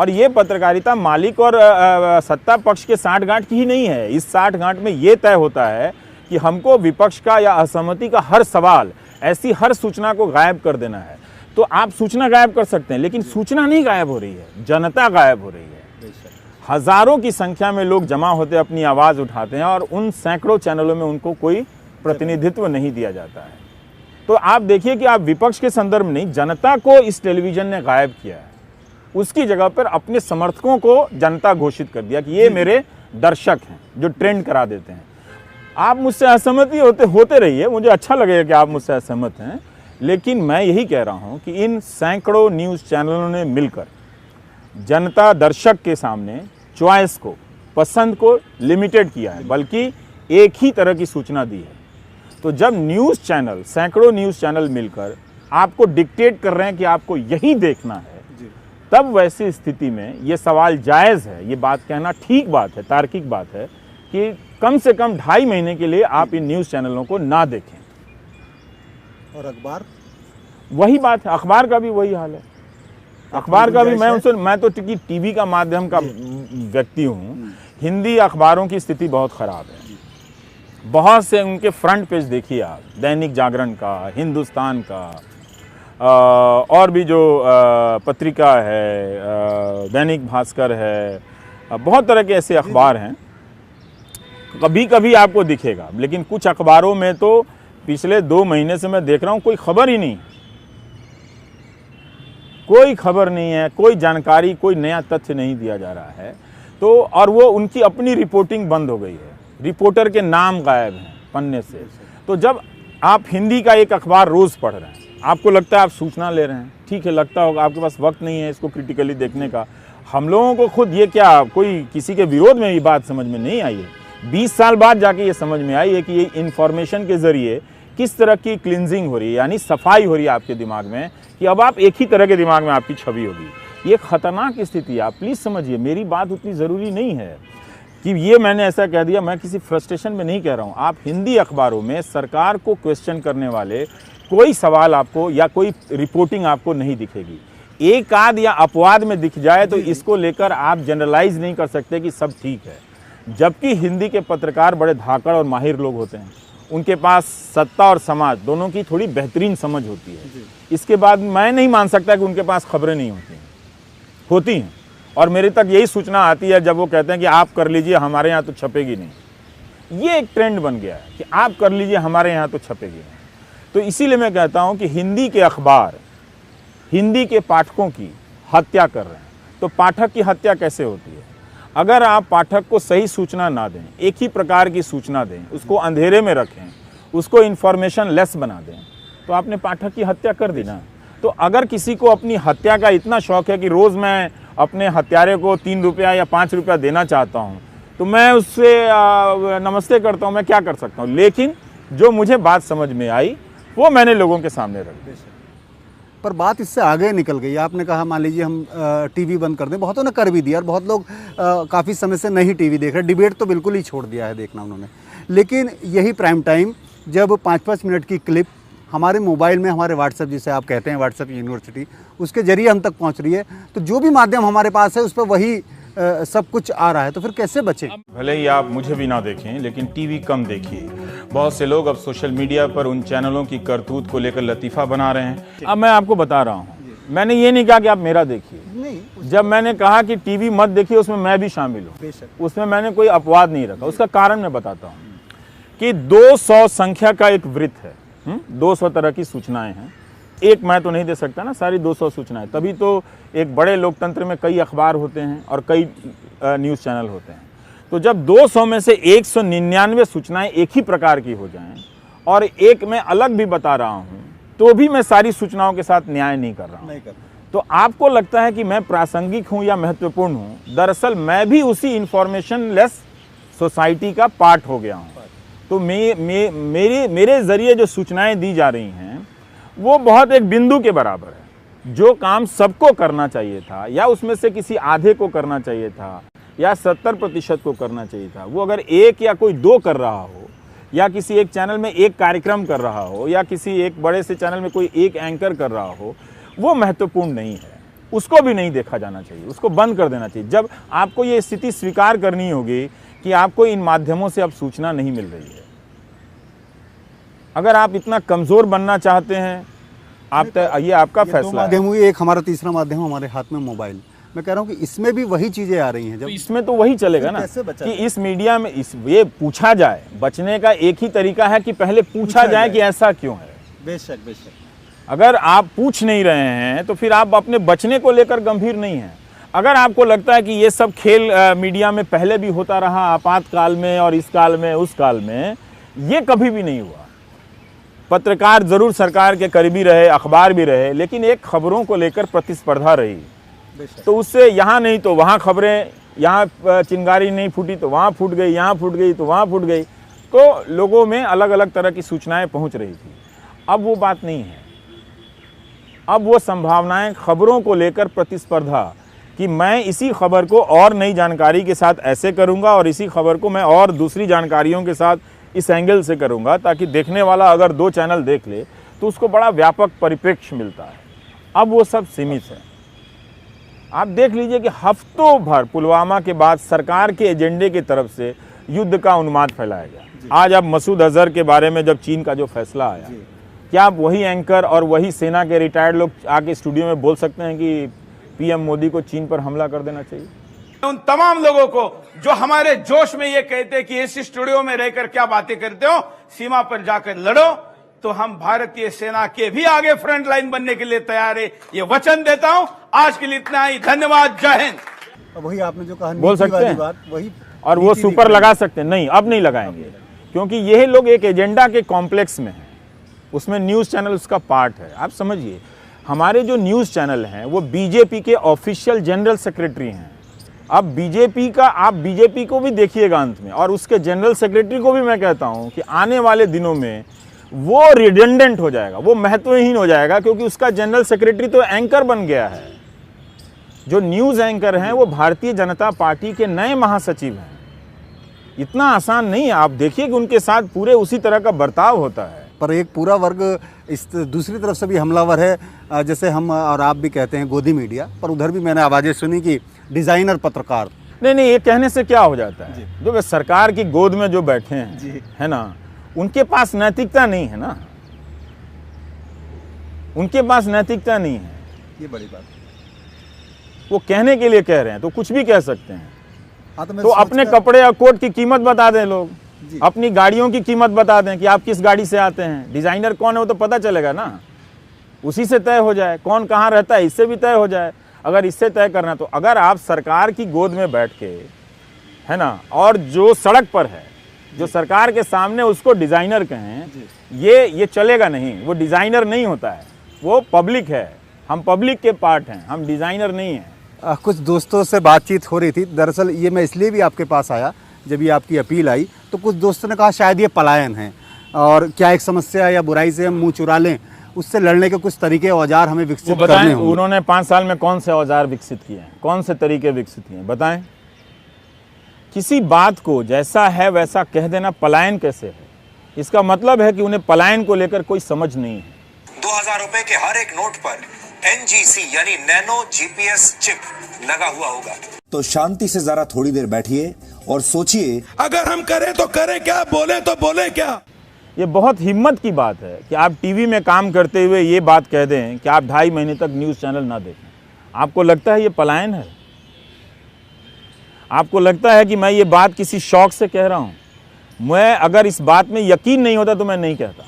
और ये पत्रकारिता मालिक और सत्ता पक्ष के साठगांठ की ही नहीं है। इस साठगांठ में ये तय होता है कि हमको विपक्ष का या असहमति का हर सवाल, ऐसी हर सूचना को गायब कर देना है। तो आप सूचना गायब कर सकते हैं, लेकिन सूचना नहीं गायब हो रही है, जनता गायब हो रही है। हजारों की संख्या में लोग जमा होते, अपनी आवाज़ उठाते हैं और उन सैकड़ों चैनलों में उनको कोई प्रतिनिधित्व नहीं दिया जाता है। तो आप देखिए कि आप विपक्ष के संदर्भ में नहीं, जनता को इस टेलीविज़न ने गायब किया है। उसकी जगह पर अपने समर्थकों को जनता घोषित कर दिया कि ये मेरे दर्शक हैं जो ट्रेंड करा देते हैं। आप मुझसे असहमति होते रहिए, मुझे अच्छा लगेगा कि आप मुझसे असहमत हैं, लेकिन मैं यही कह रहा हूं कि इन सैकड़ों न्यूज़ चैनलों ने मिलकर जनता दर्शक के सामने चॉइस को, पसंद को लिमिटेड किया है, बल्कि एक ही तरह की सूचना दी है। तो जब न्यूज़ चैनल, सैकड़ों न्यूज़ चैनल मिलकर आपको डिक्टेट कर रहे हैं कि आपको यही देखना है, तब वैसी स्थिति में ये सवाल जायज़ है, ये बात कहना ठीक बात है, तार्किक बात है कि कम से कम 2.5 महीने के लिए आप इन न्यूज़ चैनलों को ना देखें। और अखबार, वही बात है, अखबार का भी वही हाल है। अखबार का भी मैं तो टीवी का माध्यम का व्यक्ति हूँ। हिंदी अखबारों की स्थिति बहुत ख़राब है। बहुत से उनके फ्रंट पेज देखिए आप, दैनिक जागरण का, हिंदुस्तान का, और भी जो पत्रिका है, दैनिक भास्कर है, बहुत तरह के ऐसे अखबार हैं। कभी कभी आपको दिखेगा, लेकिन कुछ अखबारों में तो पिछले 2 महीने से मैं देख रहा हूँ कोई खबर ही नहीं, कोई खबर नहीं है, कोई जानकारी, कोई नया तथ्य नहीं दिया जा रहा है। तो और वो उनकी अपनी रिपोर्टिंग बंद हो गई है, रिपोर्टर के नाम गायब हैं पन्ने से। तो जब आप हिंदी का एक अखबार रोज़ पढ़ रहे हैं, आपको लगता है आप सूचना ले रहे हैं, ठीक है, लगता होगा, आपके पास वक्त नहीं है इसको क्रिटिकली देखने का। हम लोगों को खुद ये क्या कोई किसी के विरोध में ये बात समझ में नहीं आई है। 20 साल बाद जाके ये समझ में आई है कि ये इन्फॉर्मेशन के ज़रिए किस तरह की क्लिनजिंग हो रही है, यानी सफाई हो रही है आपके दिमाग में, कि अब आप एक ही तरह के दिमाग में आपकी छवि होगी। ये खतरनाक स्थिति है, आप प्लीज़ समझिए। मेरी बात उतनी ज़रूरी नहीं है कि ये मैंने ऐसा कह दिया, मैं किसी फ्रस्ट्रेशन में नहीं कह रहा हूँ। आप हिंदी अखबारों में सरकार को क्वेश्चन करने वाले कोई सवाल आपको या कोई रिपोर्टिंग आपको नहीं दिखेगी। एक आध या अपवाद में दिख जाए तो इसको लेकर आप जनरलाइज नहीं कर सकते कि सब ठीक है। जबकि हिंदी के पत्रकार बड़े धाकड़ और माहिर लोग होते हैं, उनके पास सत्ता और समाज दोनों की थोड़ी बेहतरीन समझ होती है। इसके बाद मैं नहीं मान सकता कि उनके पास खबरें नहीं होती हैं। और मेरे तक यही सूचना आती है जब वो कहते हैं कि आप कर लीजिए, हमारे यहाँ तो छपेगी नहीं। ये एक ट्रेंड बन गया है कि आप कर लीजिए, हमारे यहाँ तो छपेगी नहीं। तो इसीलिए मैं कहता हूँ कि हिंदी के अखबार हिंदी के पाठकों की हत्या कर रहे हैं। तो पाठक की हत्या कैसे होती है? अगर आप पाठक को सही सूचना ना दें, एक ही प्रकार की सूचना दें, उसको अंधेरे में रखें, उसको इन्फॉर्मेशन लेस बना दें, तो आपने पाठक की हत्या कर दी ना। तो अगर किसी को अपनी हत्या का इतना शौक है कि रोज़ मैं अपने हत्यारे को 3 रुपया या 5 रुपया देना चाहता हूँ, तो मैं उससे नमस्ते करता हूँ, मैं क्या कर सकता हूँ। लेकिन जो मुझे बात समझ में आई वो मैंने लोगों के सामने रख दी। पर बात इससे आगे निकल गई। आपने कहा मान लीजिए हम टीवी बंद कर दें, बहुतों ने कर भी दिया और बहुत लोग काफ़ी समय से नहीं टीवी देख रहे, डिबेट तो बिल्कुल ही छोड़ दिया है देखना उन्होंने। लेकिन यही प्राइम टाइम जब 5-5 मिनट की क्लिप हमारे मोबाइल में, हमारे व्हाट्सएप जिसे आप कहते हैं व्हाट्सएप यूनिवर्सिटी, उसके जरिए हम तक पहुंच रही है, तो जो भी माध्यम हमारे पास है उस पर वही सब कुछ आ रहा है, तो फिर कैसे बचें? भले ही आप मुझे भी ना देखें, लेकिन टीवी कम देखिए। बहुत से लोग अब सोशल मीडिया पर उन चैनलों की करतूत को लेकर लतीफ़ा बना रहे हैं। अब मैं आपको बता रहा हूँ, मैंने ये नहीं कहा कि आप मेरा देखिए। जब मैंने कहा कि टीवी मत देखिए, उसमें मैं भी शामिल हूँ, उसमें मैंने कोई अपवाद नहीं रखा। उसका कारण मैं बताता हूँ कि 200 संख्या का एक वृत्त है, 200 तरह की सूचनाएं हैं। एक मैं तो नहीं दे सकता ना सारी 200 सूचनाएं, तभी तो एक बड़े लोकतंत्र में कई अखबार होते हैं और कई न्यूज़ चैनल होते हैं। तो जब 200 में से 199 सूचनाएं एक ही प्रकार की हो जाएं और एक मैं अलग भी बता रहा हूं, तो भी मैं सारी सूचनाओं के साथ न्याय नहीं कर रहा हूं। तो आपको लगता है कि मैं प्रासंगिक हूं या महत्वपूर्ण हूं, दरअसल मैं भी उसी इंफॉर्मेशन लेस सोसाइटी का पार्ट हो गया हूं। तो मेरे जरिए जो सूचनाएं दी जा रही हैं वो बहुत एक बिंदु के बराबर है। जो काम सबको करना चाहिए था या उसमें से किसी आधे को करना चाहिए था या 70% को करना चाहिए था, वो अगर एक या कोई 2 कर रहा हो या किसी एक चैनल में एक कार्यक्रम कर रहा हो या किसी एक बड़े से चैनल में कोई एक एंकर कर रहा हो, वो महत्वपूर्ण नहीं है। उसको भी नहीं देखा जाना चाहिए, उसको बंद कर देना चाहिए। जब आपको ये स्थिति स्वीकार करनी होगी कि आपको इन माध्यमों से अब सूचना नहीं मिल रही है। अगर आप इतना कमज़ोर बनना चाहते हैं, ये आपका फैसला है। माध्यम हुई, एक हमारा तीसरा माध्यम हमारे हाथ में मोबाइल। मैं कह रहा हूँ कि इसमें भी वही चीज़ें आ रही हैं। जब तो इसमें तो वही चलेगा ना कैसे बचा कि इस मीडिया में ये पूछा जाए। बचने का एक ही तरीका है कि पहले पूछा जाए कि ऐसा क्यों है। बेशक बेशक। अगर आप पूछ नहीं रहे हैं तो फिर आप अपने बचने को लेकर गंभीर नहीं हैं। अगर आपको लगता है कि ये सब खेल मीडिया में पहले भी होता रहा, आपातकाल में और इस काल में उस काल में, ये कभी भी नहीं हुआ। पत्रकार जरूर सरकार के करीबी रहे, अखबार भी रहे, लेकिन एक खबरों को लेकर प्रतिस्पर्धा रही। तो उससे यहाँ नहीं तो वहाँ खबरें, यहाँ चिंगारी नहीं फूटी तो वहाँ फूट गई, यहाँ फूट गई तो वहाँ फूट गई, तो लोगों में अलग अलग तरह की सूचनाएं पहुँच रही थी। अब वो बात नहीं है। अब वो संभावनाएं, खबरों को लेकर प्रतिस्पर्धा कि मैं इसी खबर को और नई जानकारी के साथ ऐसे करूंगा और इसी खबर को मैं और दूसरी जानकारियों के साथ इस एंगल से करूंगा, ताकि देखने वाला अगर 2 चैनल देख ले तो उसको बड़ा व्यापक परिप्रेक्ष्य मिलता है। अब वो सब सीमित है। आप देख लीजिए कि हफ्तों भर पुलवामा के बाद सरकार के एजेंडे की तरफ से युद्ध का उन्माद फैलाया गया। आज अब मसूद अजहर के बारे में जब चीन का जो फैसला आया, क्या आप वही एंकर और वही सेना के रिटायर्ड लोग आके स्टूडियो में बोल सकते हैं कि पीएम मोदी को चीन पर हमला कर देना चाहिए? उन तमाम लोगों को जो हमारे जोश में ये कहते हैं कि इस स्टूडियो में रहकर क्या बातें करते हो, सीमा पर जाकर लड़ो, तो हम भारतीय सेना के भी आगे फ्रंट लाइन बनने के लिए तैयार है, ये वचन देता हूं। आज के लिए इतना ही, धन्यवाद, जय हिंद। वही आपने जो कहा, बोल सकते हैं बात, वही और वो सुपर लगा सकते हैं। नहीं, अब नहीं लगाएंगे, क्योंकि यही लोग एक एजेंडा के कॉम्प्लेक्स में हैं। उसमें न्यूज़ चैनल उसका पार्ट है। आप समझिए, हमारे जो न्यूज़ चैनल हैं वो बीजेपी के ऑफिशियल जनरल सेक्रेटरी हैं। अब आप बीजेपी को भी देखिएगा अंत में, और उसके जनरल सेक्रेटरी को भी मैं कहता हूं कि आने वाले दिनों में वो रिडंडेंट हो जाएगा, वो महत्वहीन हो जाएगा, क्योंकि उसका जनरल सेक्रेटरी तो एंकर बन गया है। जो न्यूज़ एंकर हैं वो भारतीय जनता पार्टी के नए महासचिव हैं। इतना आसान नहीं है। आप देखिए कि उनके साथ पूरे उसी तरह का बर्ताव होता है। पर एक पूरा वर्ग इस दूसरी तरफ से भी हमलावर है, जैसे हम और आप भी कहते हैं गोदी मीडिया, पर उधर भी मैंने आवाज़ें सुनी कि डिज़ाइनर पत्रकार। नहीं, ये कहने से क्या हो जाता है? जो वे सरकार की गोद में जो बैठे हैं, है ना, उनके पास नैतिकता नहीं है ना, उनके पास नैतिकता नहीं है। ये बड़ी बात। वो कहने के लिए कह रहे हैं तो कुछ भी कह सकते हैं। तो अपने कपड़े और कोट की कीमत बता दें लोग, अपनी गाड़ियों की कीमत बता दें कि आप किस गाड़ी से आते हैं, डिजाइनर कौन है वो तो पता चलेगा ना, उसी से तय हो जाए। कौन कहाँ रहता है इससे भी तय हो जाए। अगर इससे तय करना, तो अगर आप सरकार की गोद में बैठ के, है ना, और जो सड़क पर है, जो सरकार के सामने, उसको डिजाइनर कहें, ये चलेगा नहीं। वो डिजाइनर नहीं होता है, वो पब्लिक है। हम पब्लिक के पार्ट हैं, हम डिजाइनर नहीं हैं। कुछ दोस्तों से बातचीत हो रही थी। दरअसल ये मैं इसलिए भी आपके पास आया, जब ये आपकी अपील आई तो कुछ दोस्तों ने कहा शायद ये पलायन है, और क्या एक समस्या या बुराई से हम मुंह चुरा लें, उससे लड़ने के कुछ तरीके, औजार हमें विकसित करने होंगे। उन्होंने 5 साल में कौन से औजार विकसित किए हैं, कौन से तरीके विकसित किए हैं, बताएं। किसी बात को जैसा है वैसा कह देना पलायन कैसे है? इसका मतलब है कि उन्हें पलायन को लेकर कोई समझ नहीं है। 2000 रुपए के हर एक नोट पर NGC यानी नैनो GPS चिप लगा हुआ होगा। तो शांति से जरा थोड़ी देर बैठिए और सोचिए, अगर हम करें तो करें क्या, बोले तो बोले क्या। ये बहुत हिम्मत की बात है कि आप टीवी में काम करते हुए ये बात कह दें कि आप 2.5 महीने तक न्यूज़ चैनल ना देखें। आपको लगता है ये पलायन है? आपको लगता है कि मैं ये बात किसी शौक से कह रहा हूँ? मैं अगर इस बात में यकीन नहीं होता तो मैं नहीं कहता।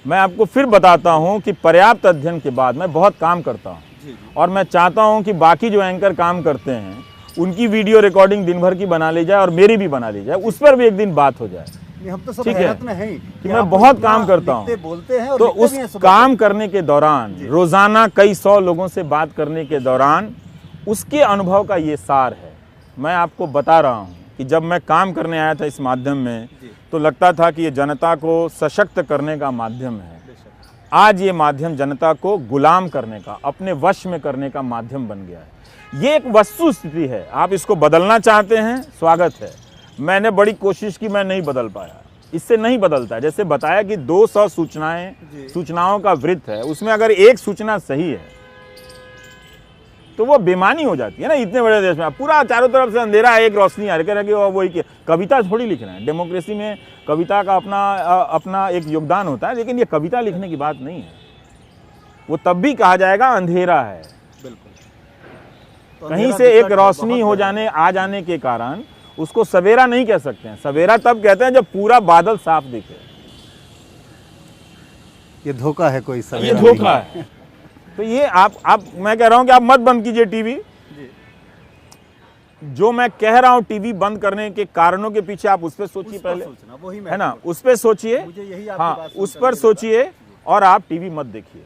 मैं आपको फिर बताता हूं कि पर्याप्त अध्ययन के बाद मैं बहुत काम करता हूं, और मैं चाहता हूं कि बाकी जो एंकर काम करते हैं उनकी वीडियो रिकॉर्डिंग दिन भर की बना ली जाए और मेरी भी बना ली जाए, उस पर भी एक दिन बात हो जाए। हम तो सब ठीक है हैरत में हैं कि मैं बहुत काम करता हूं, बोलते हैं, और तो उस काम करने के दौरान, रोजाना कई 100 लोगों से बात करने के दौरान, उसके अनुभव का ये सार है। मैं आपको बता रहा हूँ कि जब मैं काम करने आया था इस माध्यम में, तो लगता था कि ये जनता को सशक्त करने का माध्यम है। आज ये माध्यम जनता को गुलाम करने का, अपने वश में करने का माध्यम बन गया है। ये एक वस्तु स्थिति है। आप इसको बदलना चाहते हैं, स्वागत है। मैंने बड़ी कोशिश की, मैं नहीं बदल पाया। इससे नहीं बदलता है। जैसे बताया कि 200 सूचनाओं का वृत्त है, उसमें अगर एक सूचना सही है तो वो बेमानी हो जाती है ना इतने बड़े देश में। पूरा चारों तरफ से अंधेरा है, एक रोशनी आ रही है, वही कविता थोड़ी लिख रहे हैं। डेमोक्रेसी में कविता का अपना एक योगदान होता है, लेकिन ये कविता लिखने की बात नहीं है। वो तब भी कहा जाएगा अंधेरा है। बिल्कुल। तो कहीं अंधेरा से एक दिखा रोशनी हो जाने आ जाने के कारण उसको सवेरा नहीं कह सकते हैं। सवेरा तब कहते हैं जब पूरा बादल साफ दिखे। ये धोखा है कोई ये सवेरा धोखा है। तो ये आप मैं कह रहा हूं कि आप मत बंद कीजिए टीवी। जो मैं कह रहा हूं टीवी बंद करने के कारणों के पीछे आप उस पर सोचिए पहले, सोचना, वही है ना, उस पर सोचिए। मुझे यही आपकी हाँ, बात उस सुनकर पर मुझे सोचिए और आप टीवी मत देखिए।